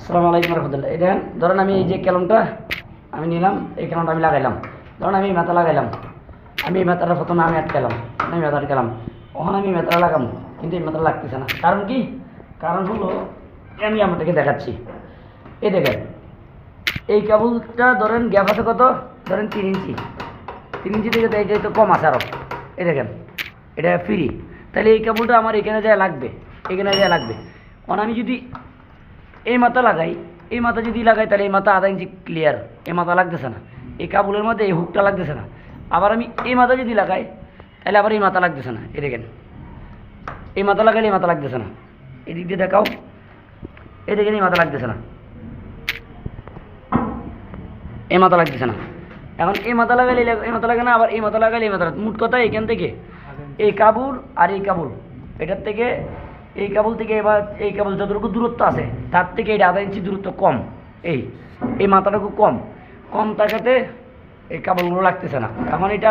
আসসালামু আলাইকুম রহমতুল্লাহ। এই দেখেন, ধরেন আমি এই যে ক্যালমটা আমি নিলাম, এই ক্যালমটা আমি লাগাইলাম। ধরেন আমি মাথা লাগাইলাম, আমি এই মাথাটা প্রথমে আমি আটকালাম, আমি মাথা আটকালাম, ওখানে আমি মাথাটা লাগাম, কিন্তু এই মাথাটা লাগতেছে না। কারণ কি? কারণ হলো আমি আপনাকে দেখাচ্ছি। এই দেখেন, এই কেবলটা ধরেন গ্যাপ আছে কত? ধরেন 3 ইঞ্চি, 3 ইঞ্চি থেকে এটা তো কম আছে আরও। এই দেখেন, এটা ফ্রি। তাহলে এই কেবলটা আমার এখানে যায় লাগবে, এখানে যায় লাগবে। কারণ আমি যদি এই মাথা লাগাই, এই মাথা যদি লাগাই, তাহলে এই মাথা আধা ইঞ্চি ক্লিয়ার, এই মাথা লাগতেছে না, এই কাবুলের মধ্যে এই হুকটা লাগতেছে না। আবার আমি এই মাথা যদি লাগাই, তাহলে আবার এই মাথা লাগতেছে না। এই দেখেন, এই মাথা লাগাইলে এই মাথা লাগতেছে না। এদিক দিয়ে দেখাও, এই দেখেন এই মাথা লাগতেছে না, এই মাথা লাগতেছে না। এখন এই মাথা লাগাইলে এই মাথা লাগে না, আবার এই মাথা লাগাইলে এই মাথা। মোট কথা এখান থেকে এই কাবুল আর এই কাবুল, এটার থেকে এই কাবুল থেকে এবার এই কাবুল যতটুকু দূরত্ব আছে, তার থেকে এটা আধা ইঞ্চি দূরত্ব কম। এই এই মাথাটুকু কম, কম থাকাতে এই কাবুলগুলো লাগতেছে না। এখন এটা